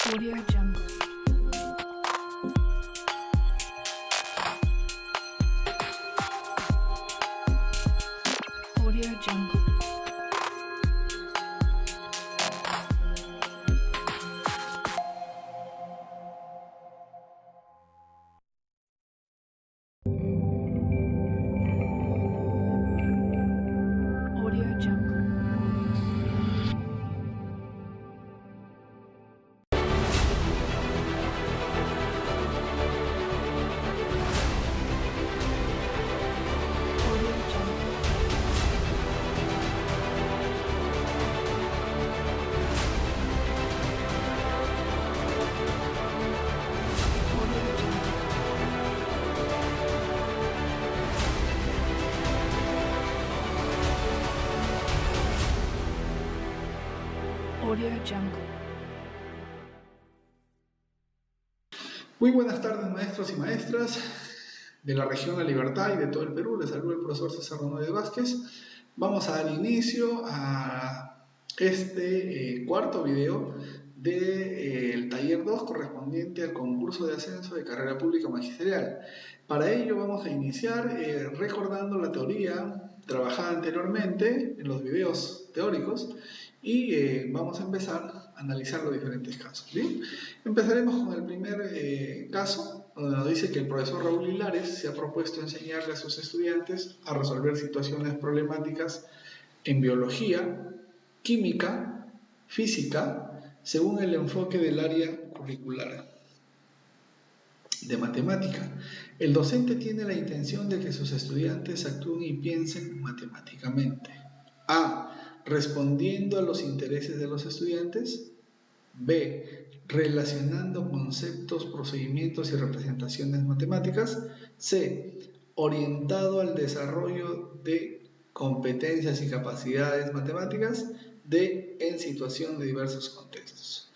Audio Jungle. Audio Jungle. Audio Jungle. Audio Jungle. Audio Jungle. Audio Jungle. Muy buenas tardes, maestros y maestras de la región La Libertad y de todo el Perú. Les saluda el profesor César Rodríguez Vázquez. Vamos a dar inicio a este cuarto video del taller 2 correspondiente al concurso de ascenso de carrera pública magisterial. Para ello vamos a iniciar recordando la teoría trabajada anteriormente en los videos teóricos y vamos a empezar a analizar los diferentes casos. ¿Bien? Empezaremos con el primer caso, donde nos dice que el profesor Raúl Hilares se ha propuesto enseñarle a sus estudiantes a resolver situaciones problemáticas en biología, química, física, según el enfoque del área curricular de matemática. El docente tiene la intención de que sus estudiantes actúen y piensen matemáticamente. A. Respondiendo a los intereses de los estudiantes. B. Relacionando conceptos, procedimientos y representaciones matemáticas. C. Orientado al desarrollo de competencias y capacidades matemáticas. D. En situación de diversos contextos.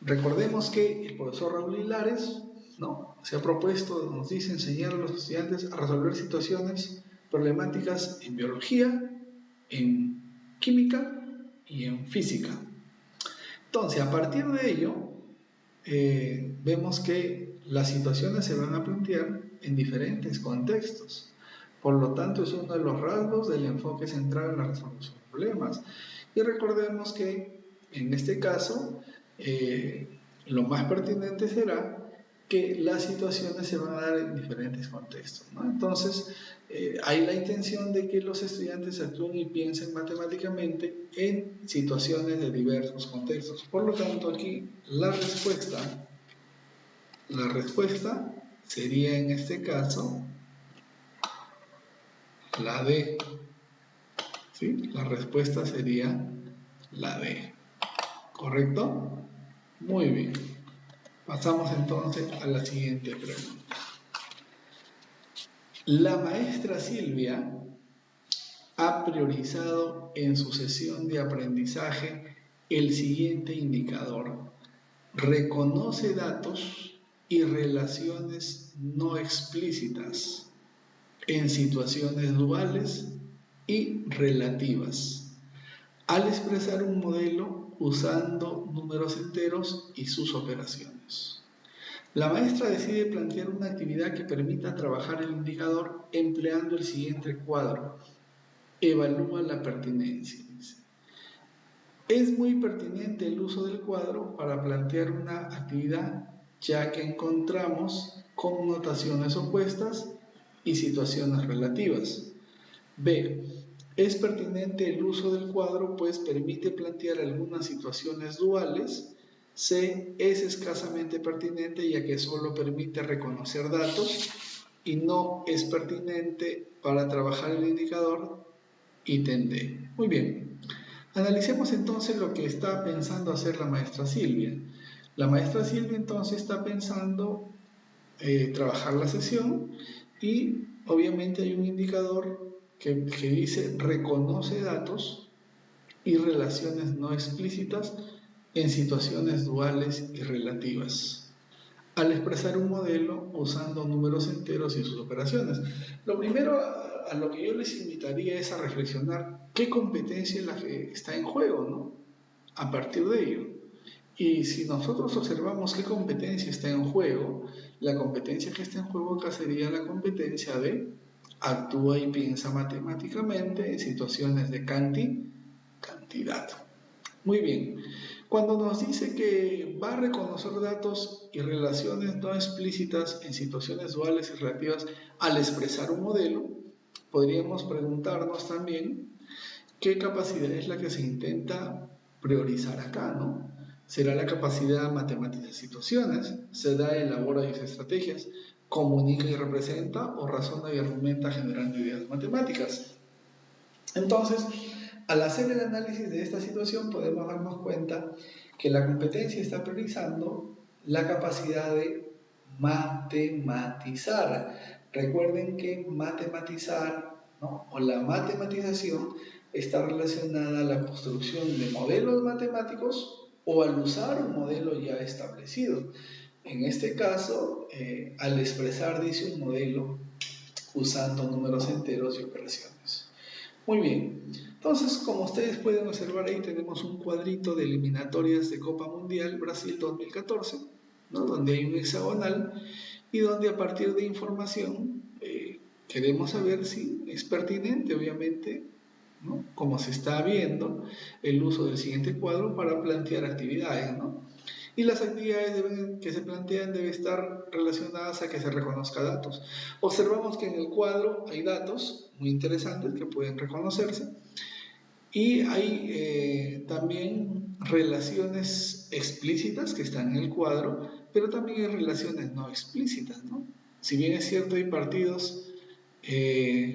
Recordemos que el profesor Raúl Hilares, ¿no?, se ha propuesto, nos dice, enseñar a los estudiantes a resolver situaciones problemáticas en biología, en química y en física. Entonces, a partir de ello, vemos que las situaciones se van a plantear en diferentes contextos. Por lo tanto, es uno de los rasgos del enfoque central en la resolución de problemas. Y recordemos que, en este caso, lo más pertinente será que las situaciones se van a dar en diferentes contextos, ¿no? Entonces, hay la intención de que los estudiantes actúen y piensen matemáticamente en situaciones de diversos contextos. Por lo tanto, aquí la respuesta sería en este caso la D. ¿Sí? La respuesta sería la D. ¿Correcto? Muy bien. Pasamos entonces a la siguiente pregunta. La maestra Silvia ha priorizado en su sesión de aprendizaje el siguiente indicador. Reconoce datos y relaciones no explícitas en situaciones duales y relativas, al expresar un modelo usando números enteros y sus operaciones. La maestra decide plantear una actividad que permita trabajar el indicador empleando el siguiente cuadro. Evalúa la pertinencia. Es muy pertinente el uso del cuadro para plantear una actividad, ya que encontramos connotaciones opuestas y situaciones relativas. B. Es pertinente el uso del cuadro, pues permite plantear algunas situaciones duales. C. Es escasamente pertinente, ya que solo permite reconocer datos y no es pertinente para trabajar el indicador. Ítem D. Muy bien. Analicemos entonces lo que está pensando hacer la maestra Silvia. La maestra Silvia entonces está pensando trabajar la sesión y obviamente hay un indicador que dice reconoce datos y relaciones no explícitas en situaciones duales y relativas, al expresar un modelo usando números enteros y sus operaciones. Lo primero a lo que yo les invitaría es a reflexionar qué competencia es la que está en juego, ¿no? a partir de ello. Y si nosotros observamos qué competencia está en juego, la competencia que está en juego acá sería la competencia de actúa y piensa matemáticamente en situaciones de cantidad. Muy bien. Cuando nos dice que va a reconocer datos y relaciones no explícitas en situaciones duales y relativas al expresar un modelo, podríamos preguntarnos también qué capacidad es la que se intenta priorizar acá, ¿no? ¿Será la capacidad de matematizar situaciones? ¿Se da, elabora y usa estrategias? ¿Comunica y representa? ¿O razona y argumenta generando ideas matemáticas? Entonces, al hacer el análisis de esta situación podemos darnos cuenta que la competencia está priorizando la capacidad de matematizar. Recuerden que matematizar, ¿no?, o la matematización está relacionada a la construcción de modelos matemáticos o al usar un modelo ya establecido. En este caso, al expresar, dice, un modelo usando números enteros y operaciones. Muy bien, entonces como ustedes pueden observar ahí tenemos un cuadrito de eliminatorias de Copa Mundial Brasil 2014, ¿no?, donde hay un hexagonal y donde a partir de información queremos saber si es pertinente, obviamente, ¿no?, como se está viendo, el uso del siguiente cuadro para plantear actividades, ¿no? Y las actividades que se plantean deben estar relacionadas a que se reconozca datos. Observamos que en el cuadro hay datos muy interesantes que pueden reconocerse y hay también relaciones explícitas que están en el cuadro, pero también hay relaciones no explícitas, ¿no? Si bien es cierto, hay partidos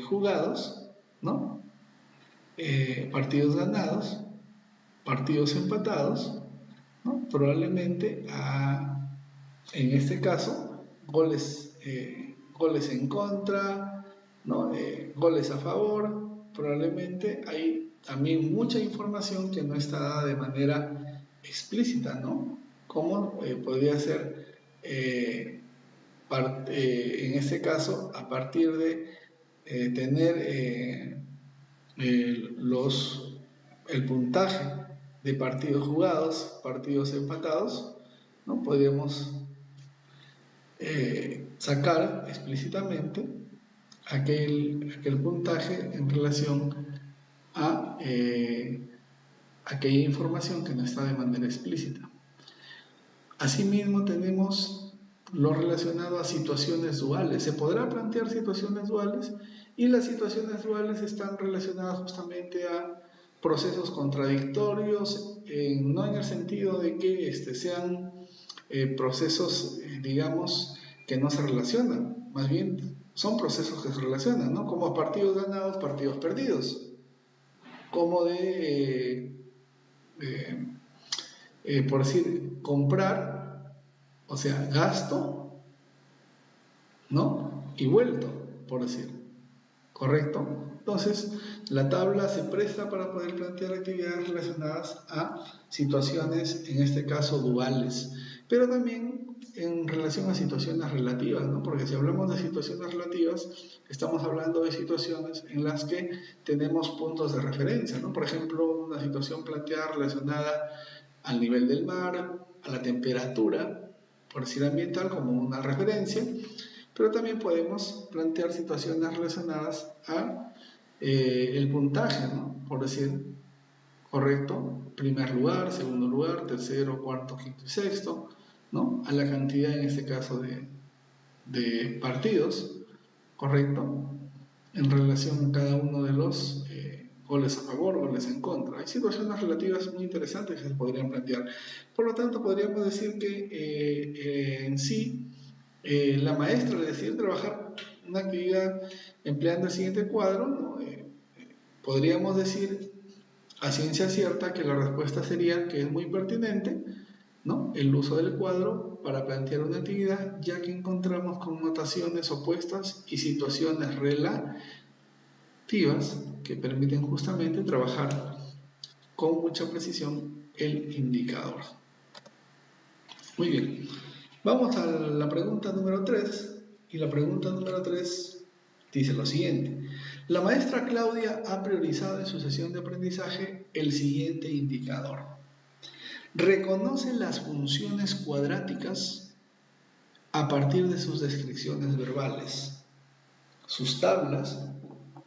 jugados, ¿no?, partidos ganados, partidos empatados, ¿no? Probablemente en este caso goles en contra, ¿no?, goles a favor. Probablemente hay también mucha información que no está dada de manera explícita, ¿no?, como podría ser en este caso a partir de tener el puntaje de partidos jugados, partidos empatados, ¿no? Podríamos sacar explícitamente aquel puntaje en relación a aquella información que no está de manera explícita. Asimismo tenemos lo relacionado a situaciones duales. Se podrá plantear situaciones duales y las situaciones duales están relacionadas justamente a procesos contradictorios, no en el sentido de que sean procesos, digamos, que no se relacionan, más bien son procesos que se relacionan, ¿no? Como partidos ganados, partidos perdidos, como por decir, comprar, o sea, gasto, ¿no?, y vuelto, por decir, ¿correcto? Entonces, la tabla se presta para poder plantear actividades relacionadas a situaciones, en este caso, duales, pero también en relación a situaciones relativas, ¿no? Porque si hablamos de situaciones relativas, estamos hablando de situaciones en las que tenemos puntos de referencia, ¿no? Por ejemplo, una situación planteada relacionada al nivel del mar, a la temperatura, por decir ambiental, como una referencia, pero también podemos plantear situaciones relacionadas a el puntaje, ¿no?, por decir, correcto, primer lugar, segundo lugar, tercero, cuarto, quinto y sexto, ¿no?, a la cantidad en este caso de partidos, correcto, en relación a cada uno de los goles a favor, goles en contra. Hay situaciones relativas muy interesantes que se podrían plantear. Por lo tanto, podríamos decir que en sí, la maestra, al decir trabajar una actividad empleando el siguiente cuadro, ¿no?, podríamos decir a ciencia cierta que la respuesta sería que es muy pertinente, ¿no?, el uso del cuadro para plantear una actividad, ya que encontramos connotaciones opuestas y situaciones relativas que permiten justamente trabajar con mucha precisión el indicador. Muy bien, vamos a la pregunta número 3, y la pregunta número 3 dice lo siguiente: la maestra Claudia ha priorizado en su sesión de aprendizaje el siguiente indicador. Reconoce las funciones cuadráticas a partir de sus descripciones verbales, sus tablas,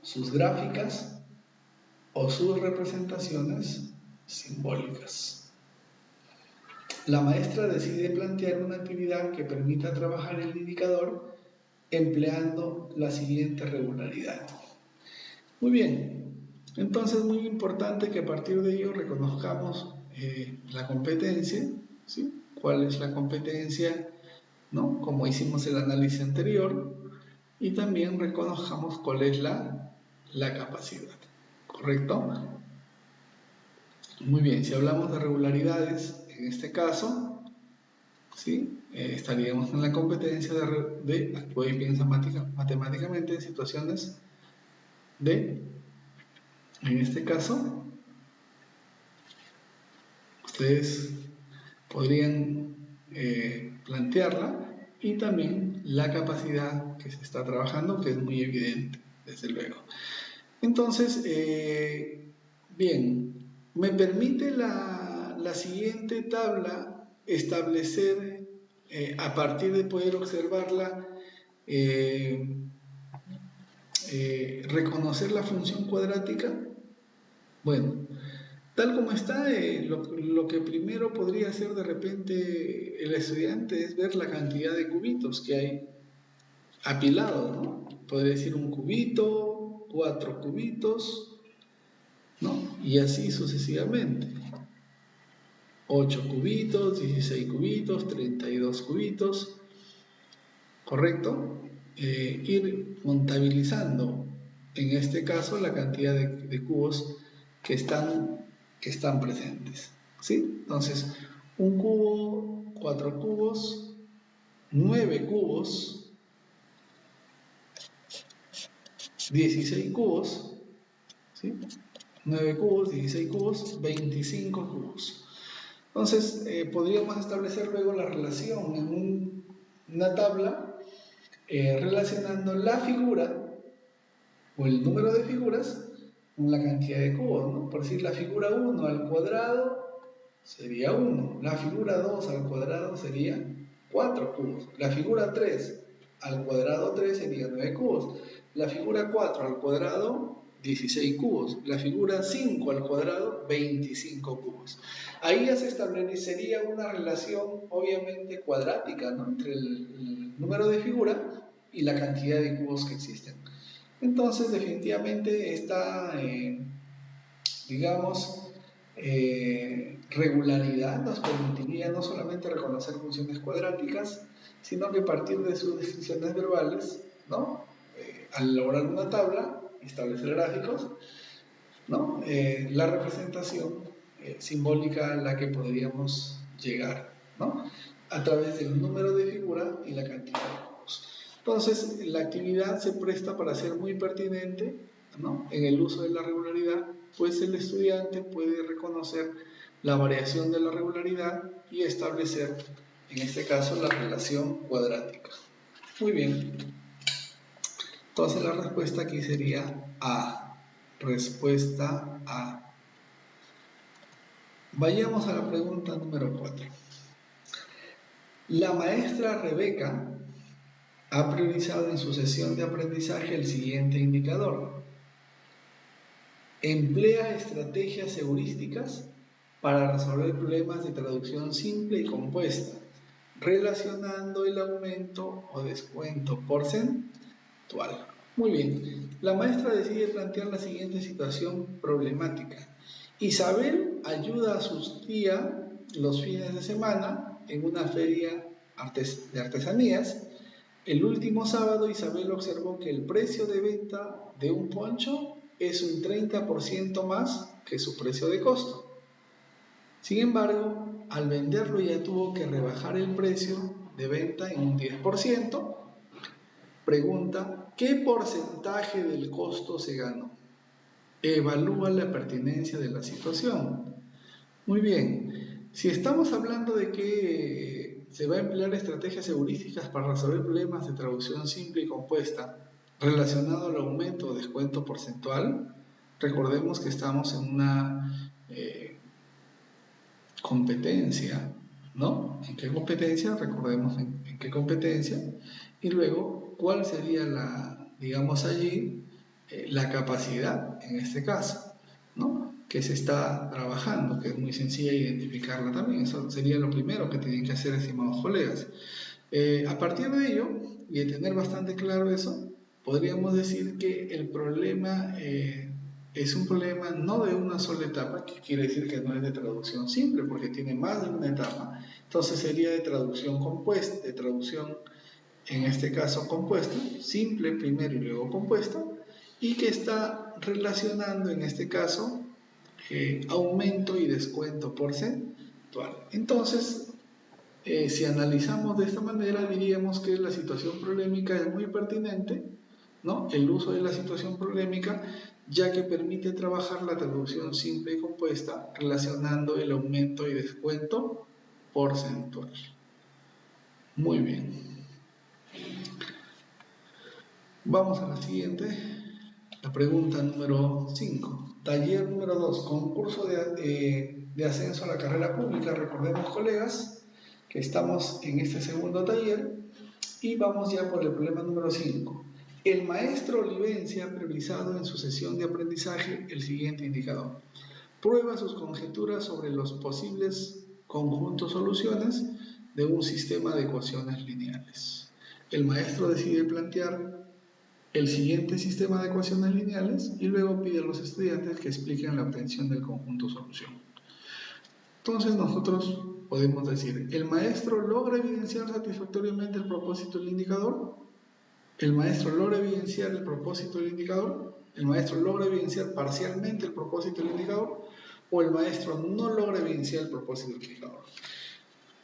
sus gráficas o sus representaciones simbólicas. La maestra decide plantear una actividad que permita trabajar el indicador empleando la siguiente regularidad. Muy bien, entonces muy importante que a partir de ello reconozcamos la competencia, ¿sí? ¿Cuál es la competencia? ¿No? Como hicimos el análisis anterior, y también reconozcamos cuál es la capacidad, ¿correcto? Muy bien, si hablamos de regularidades, en este caso, ¿sí? Estaríamos en la competencia de actuar y piensa matemáticamente en situaciones de, en este caso, ustedes podrían plantearla, y también la capacidad que se está trabajando, que es muy evidente, desde luego. Entonces, bien, me permite la siguiente tabla establecer, a partir de poder observarla, reconocer la función cuadrática. Bueno, tal como está, lo que primero podría hacer de repente el estudiante es ver la cantidad de cubitos que hay apilados, ¿no? Podría decir un cubito, 4 cubitos, ¿no? Y así sucesivamente. 8 cubitos, 16 cubitos, 32 cubitos, ¿correcto? Ir contabilizando, en este caso, la cantidad de cubos que están presentes, ¿sí? Entonces, un cubo, 4 cubos, 9 cubos, 16 cubos, ¿sí? 9 cubos, 16 cubos, 25 cubos. Entonces, podríamos establecer luego la relación en una tabla relacionando la figura o el número de figuras con la cantidad de cubos, ¿no? Por decir, la figura 1 al cuadrado sería 1, la figura 2 al cuadrado sería 4 cubos, la figura 3 al cuadrado 3 sería 9 cubos, la figura 4 al cuadrado 16 cubos, la figura 5 al cuadrado 25 cubos. Ahí ya se establecería una relación obviamente cuadrática, ¿no? Entre el número de figura y la cantidad de cubos que existen. Entonces, definitivamente esta, digamos, regularidad nos permitiría no solamente reconocer funciones cuadráticas, sino que a partir de sus descripciones verbales, ¿no? Al elaborar una tabla, establecer gráficos, ¿no? La representación simbólica a la que podríamos llegar, ¿no? A través del número de figura y la cantidad de cubos. Entonces, la actividad se presta para ser muy pertinente, ¿no? En el uso de la regularidad, pues el estudiante puede reconocer la variación de la regularidad y establecer, en este caso, la relación cuadrática. Muy bien. Entonces, la respuesta aquí sería A. Respuesta A. Vayamos a la pregunta número 4. La maestra Rebeca ha priorizado en su sesión de aprendizaje el siguiente indicador. Emplea estrategias heurísticas para resolver problemas de traducción simple y compuesta, relacionando el aumento o descuento porcentual. Muy bien, la maestra decide plantear la siguiente situación problemática. Isabel ayuda a su tía los fines de semana en una feria de artesanías. El último sábado Isabel observó que el precio de venta de un poncho es un 30% más que su precio de costo. Sin embargo, al venderlo ya tuvo que rebajar el precio de venta en un 10%. Pregunta, ¿qué porcentaje del costo se ganó? Evalúa la pertinencia de la situación. Muy bien, si estamos hablando de que se va a emplear estrategias heurísticas para resolver problemas de traducción simple y compuesta relacionado al aumento o descuento porcentual, recordemos que estamos en una competencia, ¿no? ¿En qué competencia? Recordemos en qué competencia. Y luego, ¿cuál sería digamos allí, la capacidad en este caso, ¿no? Que se está trabajando, que es muy sencilla identificarla también. Eso sería lo primero que tienen que hacer, estimados colegas. A partir de ello, y de tener bastante claro eso, podríamos decir que el problema es un problema no de una sola etapa, que quiere decir que no es de traducción simple, porque tiene más de una etapa. Entonces sería de traducción compuesta, de traducción en este caso compuesta, simple primero y luego compuesta, y que está relacionando en este caso aumento y descuento porcentual. Entonces, si analizamos de esta manera, diríamos que la situación problemática es muy pertinente, ¿no? El uso de la situación problemática, ya que permite trabajar la traducción simple y compuesta relacionando el aumento y descuento porcentual. Muy bien. Vamos a la siguiente, la pregunta número 5. Taller número 2, concurso de ascenso a la carrera pública. Recordemos, colegas, que estamos en este segundo taller y vamos ya por el problema número 5. El maestro Olivencia ha priorizado en su sesión de aprendizaje el siguiente indicador. Prueba sus conjeturas sobre los posibles conjuntos soluciones de un sistema de ecuaciones lineales. El maestro decide plantear el siguiente sistema de ecuaciones lineales y luego pide a los estudiantes que expliquen la obtención del conjunto solución. Entonces nosotros podemos decir, ¿el maestro logra evidenciar satisfactoriamente el propósito del indicador? ¿El maestro logra evidenciar el propósito del indicador? ¿El maestro logra evidenciar parcialmente el propósito del indicador? ¿O el maestro no logra evidenciar el propósito del indicador?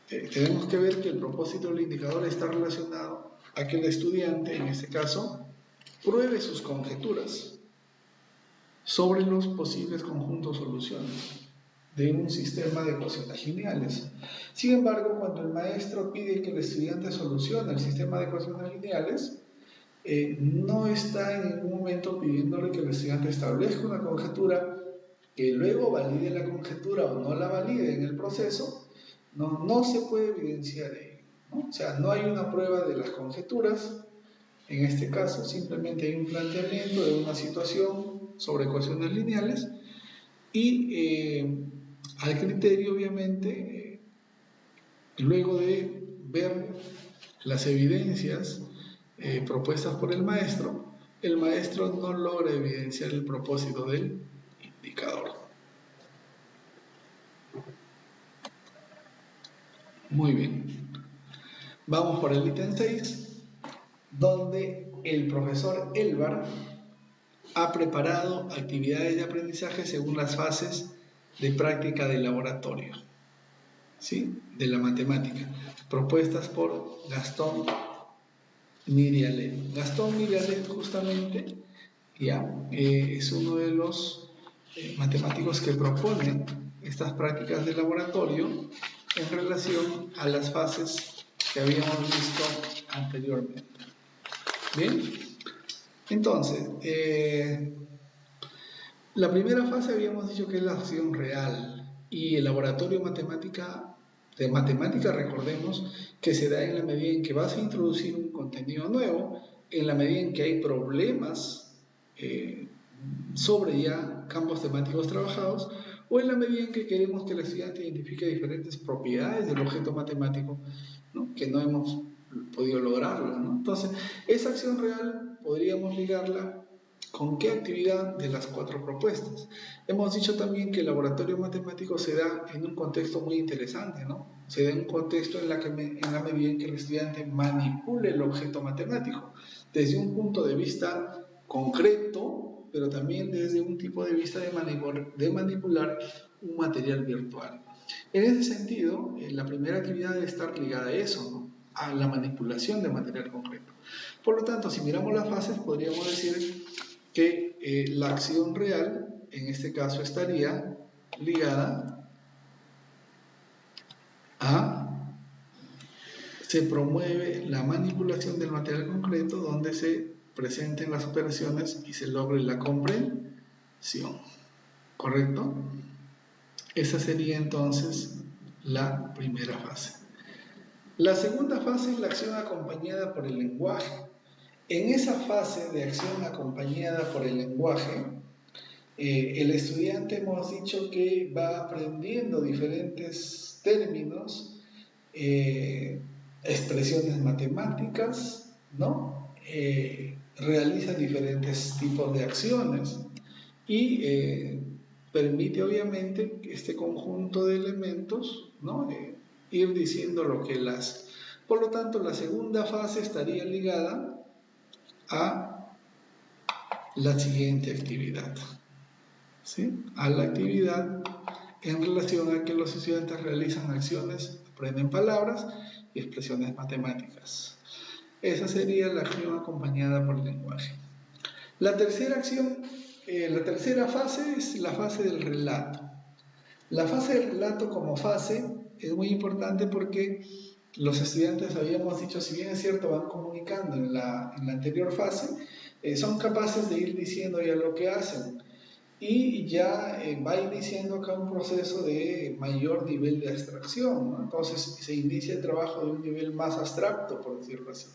Tenemos que ver que el propósito del indicador está relacionado a que el estudiante, en este caso, pruebe sus conjeturas sobre los posibles conjuntos soluciones de un sistema de ecuaciones lineales. Sin embargo, cuando el maestro pide que el estudiante solucione el sistema de ecuaciones lineales, no está en ningún momento pidiéndole que el estudiante establezca una conjetura, que luego valide la conjetura o no la valide en el proceso. No se puede evidenciar ello, ¿no? O sea, no hay una prueba de las conjeturas. En este caso, simplemente hay un planteamiento de una situación sobre ecuaciones lineales y al criterio, obviamente, luego de ver las evidencias propuestas por el maestro no logra evidenciar el propósito del indicador. Muy bien. Vamos por el ítem 6, donde el profesor Elbar ha preparado actividades de aprendizaje según las fases de práctica del laboratorio, ¿sí? De la matemática, propuestas por Gastón Mirialet. Gastón Mirialet justamente es uno de los matemáticos que propone estas prácticas de laboratorio en relación a las fases que habíamos visto anteriormente. Bien, entonces, la primera fase habíamos dicho que es la acción real y el laboratorio de matemática, recordemos que se da en la medida en que vas a introducir un contenido nuevo, en la medida en que hay problemas sobre ya campos temáticos trabajados, o en la medida en que queremos que el estudiante identifique diferentes propiedades del objeto matemático, ¿no? Que no hemos podido lograrlo, ¿no? Entonces, esa acción real podríamos ligarla ¿con qué actividad de las 4 propuestas? Hemos dicho también que el laboratorio matemático se da en un contexto muy interesante, ¿no? Se da en un contexto en la medida en que el estudiante manipule el objeto matemático desde un punto de vista concreto, pero también desde un tipo de vista de manipular un material virtual. En ese sentido, la primera actividad debe estar ligada a eso, ¿no? A la manipulación de material concreto. Por lo tanto, si miramos las fases, podríamos decir que la acción real, en este caso, estaría ligada a se promueve la manipulación del material concreto donde se presenten las operaciones y se logre la comprensión. ¿Correcto? Esa sería entonces la primera fase. La segunda fase es la acción acompañada por el lenguaje. En esa fase de acción acompañada por el lenguaje, el estudiante hemos dicho que va aprendiendo diferentes términos, expresiones matemáticas, ¿no? Realiza diferentes tipos de acciones y permite obviamente este conjunto de elementos, ¿no? Ir diciendo lo que él hace. Por lo tanto, la segunda fase estaría ligada a la siguiente actividad, ¿sí? A la actividad en relación a que los estudiantes realizan acciones, aprenden palabras y expresiones matemáticas. Esa sería la acción acompañada por el lenguaje. La tercera acción, la tercera fase es la fase del relato. La fase del relato como fase es muy importante porque los estudiantes, habíamos dicho, si bien es cierto, van comunicando en la anterior fase, son capaces de ir diciendo ya lo que hacen y ya va iniciando acá un proceso de mayor nivel de abstracción, ¿no? Entonces se inicia el trabajo de un nivel más abstracto, por decirlo así.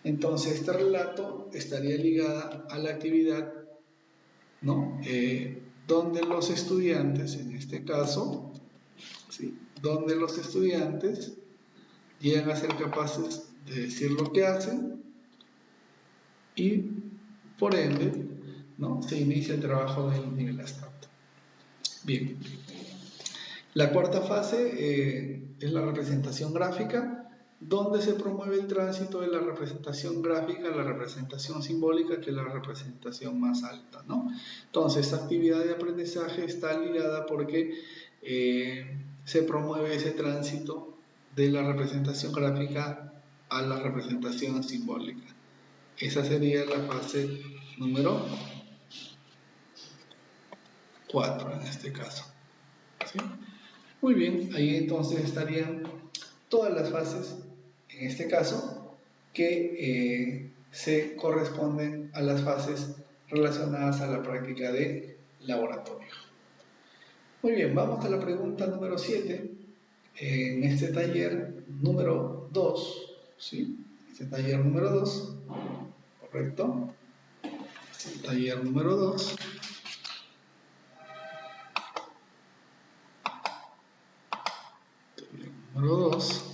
Entonces este relato estaría ligada a la actividad, ¿no? Donde los estudiantes, en este caso, ¿sí? Donde los estudiantes llegan a ser capaces de decir lo que hacen y por ende, ¿no? Se inicia el trabajo del nivel abstracto. Bien, la cuarta fase es la representación gráfica, donde se promueve el tránsito de la representación gráfica a la representación simbólica, que es la representación más alta, ¿no? Entonces, esta actividad de aprendizaje está ligada porque se promueve ese tránsito de la representación gráfica a la representación simbólica. Esa sería la fase número 4 en este caso, ¿sí? Muy bien, ahí entonces estarían todas las fases, en este caso, que se corresponden a las fases relacionadas a la práctica de laboratorio. Muy bien, vamos a la pregunta número 7, en este taller número 2, ¿sí? Este taller número 2, ¿correcto? Taller número 2. Número 2.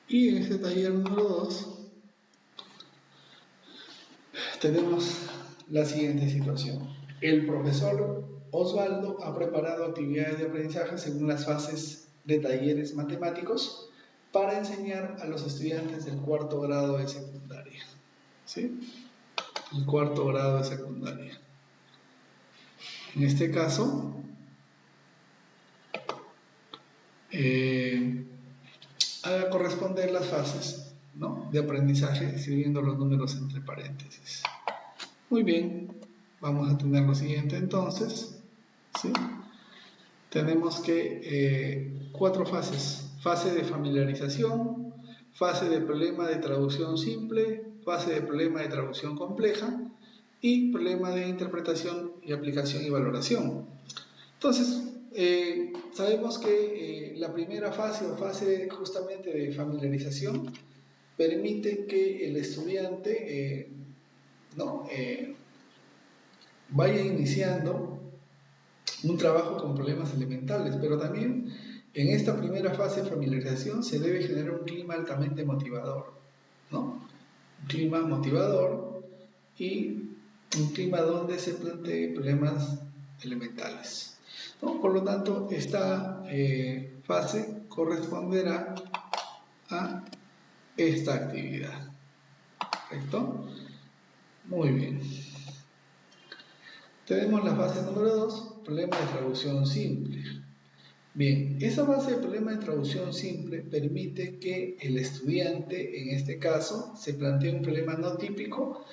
Y en este taller número 2 tenemos la siguiente situación. El profesor Osvaldo ha preparado actividades de aprendizaje según las fases de talleres matemáticos para enseñar a los estudiantes del cuarto grado de secundaria, ¿sí? El cuarto grado de secundaria. En este caso, haga corresponder las fases, ¿no? De aprendizaje escribiendo los números entre paréntesis. Muy bien, vamos a tener lo siguiente entonces, ¿sí? Tenemos que 4 fases: fase de familiarización, fase de problema de traducción simple, fase de problema de traducción compleja y problema de interpretación y aplicación y valoración. Entonces, sabemos que la primera fase o fase justamente de familiarización permite que el estudiante vaya iniciando un trabajo con problemas elementales, pero también en esta primera fase de familiarización se debe generar un clima altamente motivador, ¿no? Un clima motivador y un clima donde se planteen problemas elementales, ¿no? Por lo tanto, esta fase corresponderá a esta actividad, ¿correcto? Muy bien. Tenemos la fase número 2, problema de traducción simple. Bien, esa fase de problema de traducción simple permite que el estudiante, en este caso, se plantee un problema no típico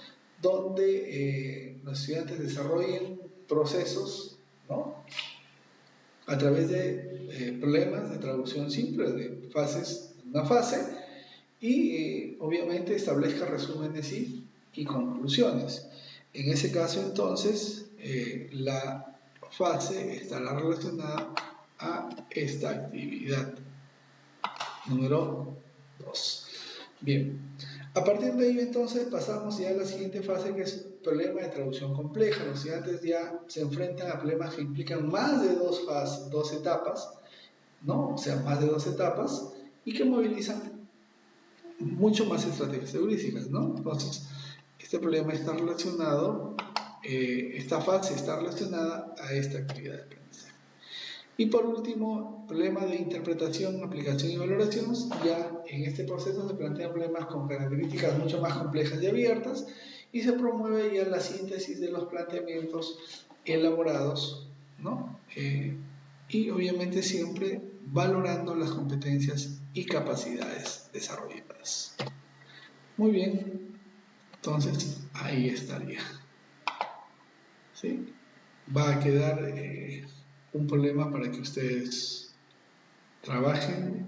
donde los estudiantes desarrollen procesos, ¿no? A través de problemas de traducción simple, de fases una fase y obviamente establezca resúmenes y conclusiones. En ese caso entonces la fase estará relacionada a esta actividad. Número 2. Bien, a partir de ahí entonces pasamos ya a la siguiente fase, que es problema de traducción compleja. Los estudiantes ya se enfrentan a problemas que implican más de dos etapas, ¿no? O sea, más de 2 etapas y que movilizan mucho más estrategias heurísticas, ¿no? Entonces, este problema está relacionado, esta fase está relacionada a esta actividad de aprendizaje. Y por último, problema de interpretación, aplicación y valoración. Ya en este proceso se plantean problemas con características mucho más complejas y abiertas y se promueve ya la síntesis de los planteamientos elaborados, ¿no? Y obviamente siempre valorando las competencias y capacidades desarrolladas. Muy bien, entonces ahí estaría. ¿Sí? Va a quedar un problema para que ustedes trabajen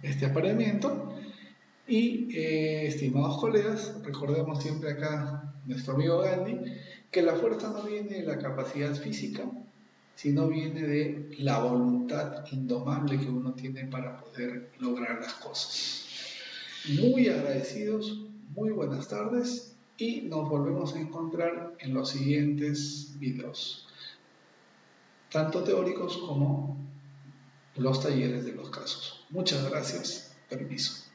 este apareamiento y estimados colegas, recordemos siempre acá nuestro amigo Gandhi que la fuerza no viene de la capacidad física, sino viene de la voluntad indomable que uno tiene para poder lograr las cosas. Muy agradecidos, muy buenas tardes y nos volvemos a encontrar en los siguientes videos, tanto teóricos como los talleres de los casos. Muchas gracias. Permiso.